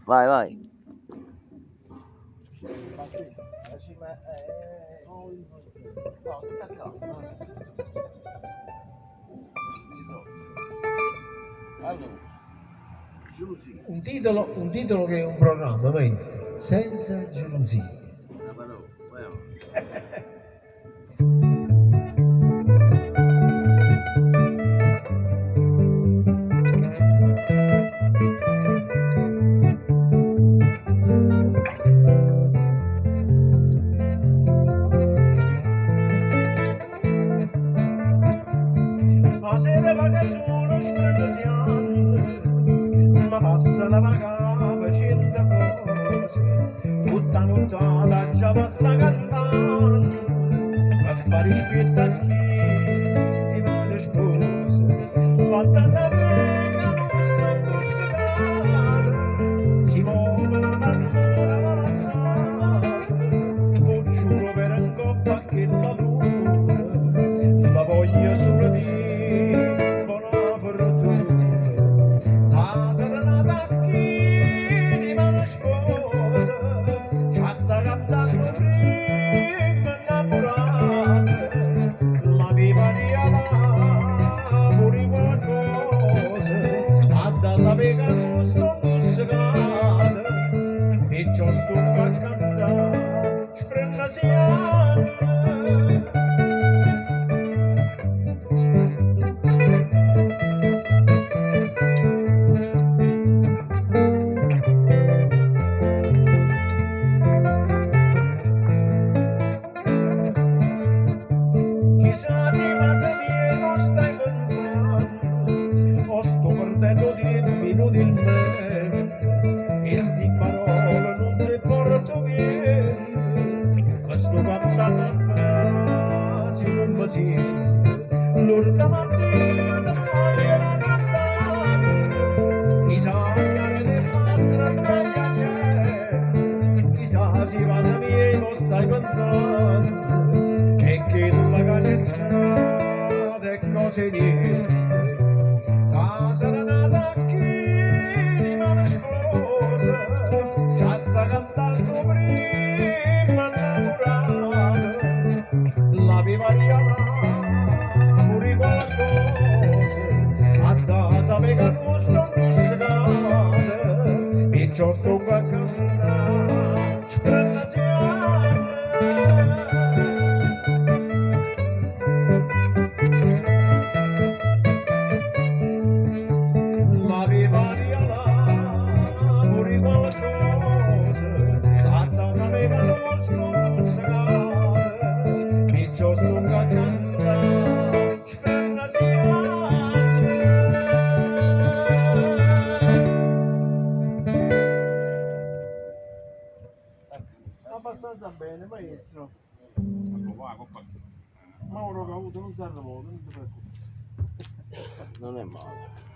Vai, vai. Un titolo che è un programma, maestro, senza gelosie. Ma se ne va che sono strano ma passa la vaga facendo cose, tutta nottata già passa cantando, a fare spettacoli di male spose, fatta sapere che non sto si muovono d'allora ma passate, lo giuro per un coppa che la luna, la voglio solo di buona fortuna, sta serenata chi rimane sposa, già sta cantando prima innamorata, la vivaria pure qualcosa, ha da sapere che non sto buscata, e ciò sto a cantare, sfrenasiana. Chissà se ma se non stai pensando, o sto perdendo tempo inutilmente, e sti parole non ti porto niente, che sto cantando a frasi non mi sente, l'orta mattina voglio cantare, chissà se ne nostra stai piangendo, chissà se ma se miei non stai pensando, e che la canestata e cose niente, sa serenata chi rimane sposa, già sta cantando prima innamorata, la vivariana pure qualcosa, a da sapere che non sto buscata, e ciò sto a cantare, sfrenasiana. La vivaria là, pure qualcosa, a da sapere che non sto buscata, e ciò sto a cantare, sfrenasiana. Abbastanza bene, maestro. Mauro che ha avuto un servo, non ti preoccupare. Non è male.